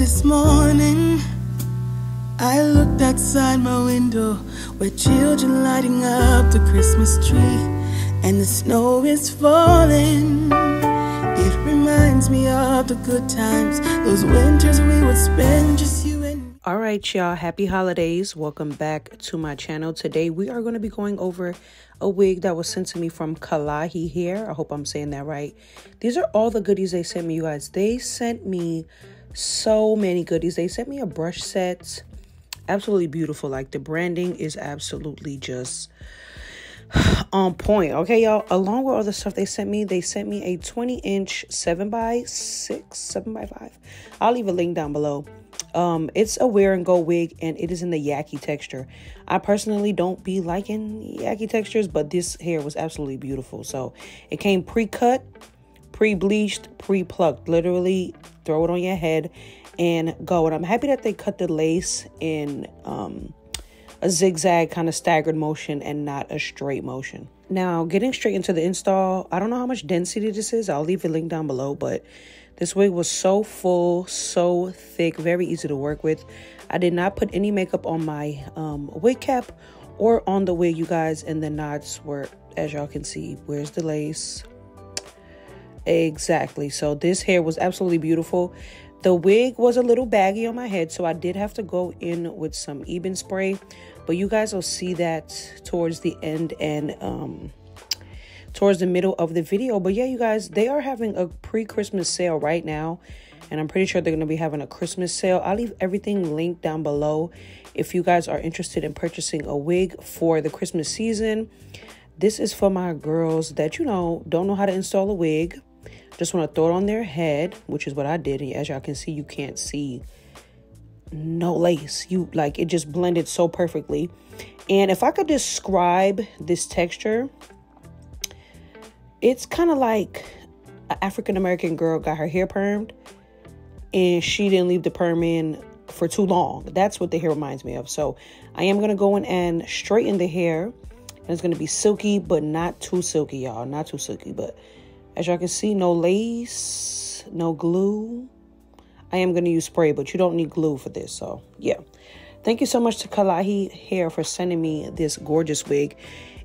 this morning, I looked outside my window where children lighting up the Christmas tree, and the snow is falling. It reminds me of the good times, those winters we would spend just you and me. All right, y'all, happy holidays. Welcome back to my channel. Today we are going to be going over a wig that was sent to me from Klaiyi Hair. I hope I'm saying that right. These are all the goodies they sent me, you guys. They sent me so many goodies. They sent me a brush set. Absolutely beautiful. Like, the branding is absolutely just on point. Okay, y'all, along with all the stuff they sent me a 20-inch 7x6, 7x5. I'll leave a link down below. It's a wear and go wig, and it is in the Yaki texture. I personally don't be liking Yaki textures, but this hair was absolutely beautiful. So it came pre-cut, pre-bleached, pre-plucked. Literally throw it on your head and go. And I'm happy that they cut the lace in a zigzag kind of staggered motion and not a straight motion. Now, getting straight into the install, I don't know how much density this is. I'll leave a link down below, but this wig was so full, so thick, very easy to work with. I did not put any makeup on my wig cap or on the wig, you guys, and the knots were, as y'all can see, where's the lace? Exactly. So this hair was absolutely beautiful. The wig was a little baggy on my head, so I did have to go in with some Eben spray, but you guys will see that towards the end and towards the middle of the video. But yeah, you guys, they are having a pre-Christmas sale right now, and I'm pretty sure they're going to be having a Christmas sale. I'll leave everything linked down below if you guys are interested in purchasing a wig for the Christmas season. This is for my girls that, you know, don't know how to install a wig, just want to throw it on their head, which is what I did. And as y'all can see, you can't see no lace. It just blended so perfectly. And if I could describe this texture, it's kind of like an African-American girl got her hair permed and she didn't leave the perm in for too long. That's what the hair reminds me of. So I am going to go in and straighten the hair. And it's going to be silky, but not too silky, y'all. Not too silky, but as y'all can see, no lace, no glue. I am going to use spray, but you don't need glue for this. So, yeah. Thank you so much to Klaiyi Hair for sending me this gorgeous wig.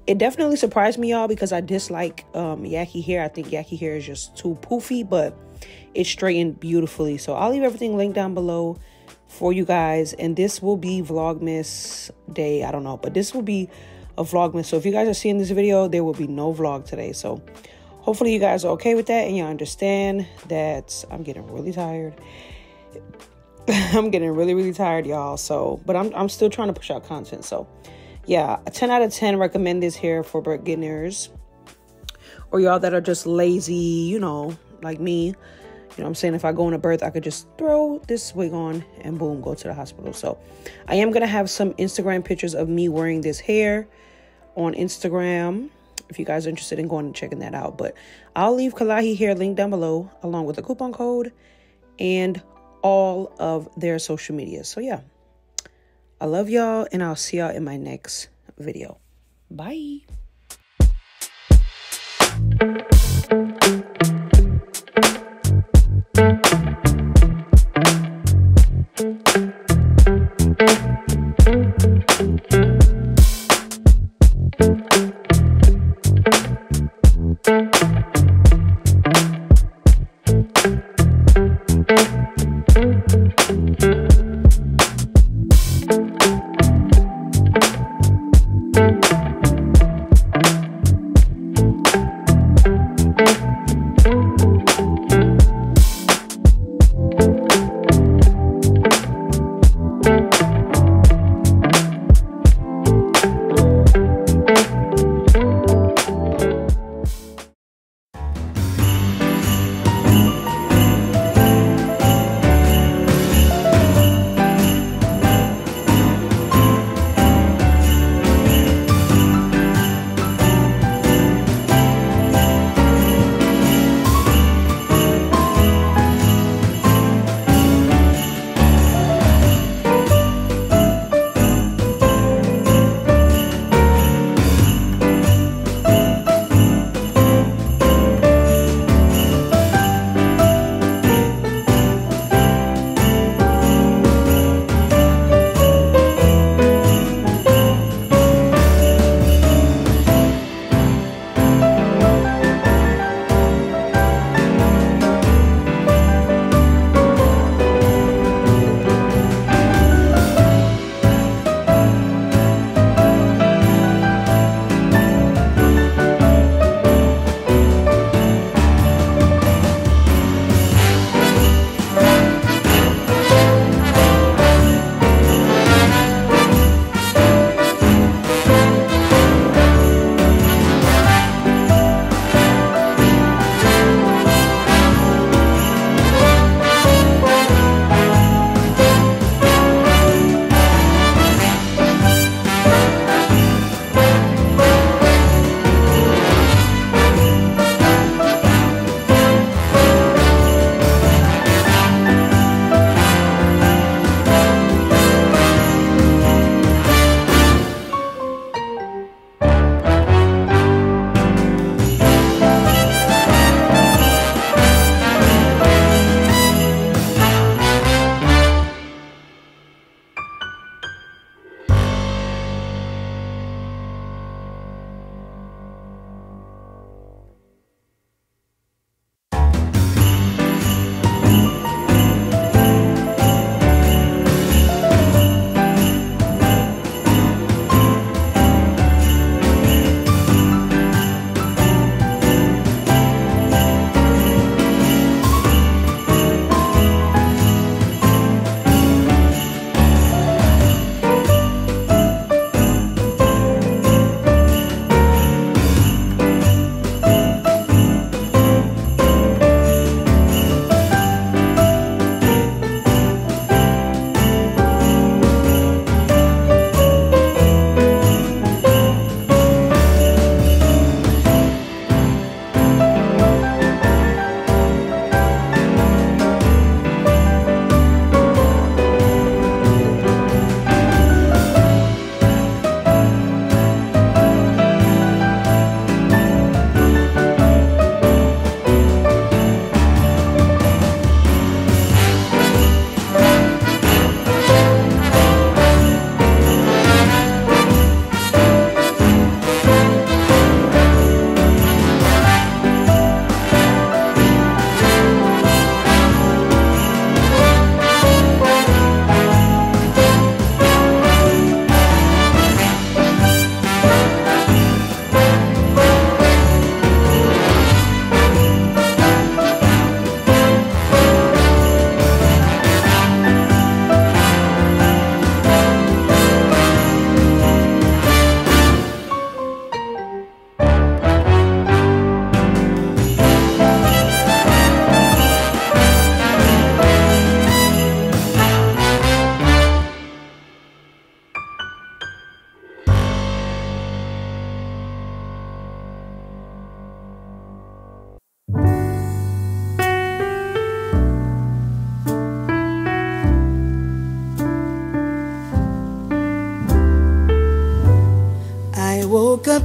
It definitely surprised me, y'all, because I dislike Yaki hair. I think Yaki hair is just too poofy, but it straightened beautifully. So I'll leave everything linked down below for you guys. And this will be Vlogmas Day. I don't know, but this will be a Vlogmas. So if you guys are seeing this video, there will be no vlog today. So hopefully you guys are okay with that and you understand that I'm getting really tired. I'm getting really tired, y'all. So, but I'm still trying to push out content. So, yeah, a 10 out of 10 recommend this hair for beginners or y'all that are just lazy, you know, like me. You know what I'm saying? If I go on a birth, I could just throw this wig on and boom, go to the hospital. So, I am going to have some Instagram pictures of me wearing this hair on Instagram, if you guys are interested in going and checking that out. But I'll leave Klaiyi Hair link down below along with the coupon code and all of their social media. So yeah, I love y'all and I'll see y'all in my next video. Bye.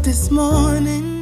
this morning.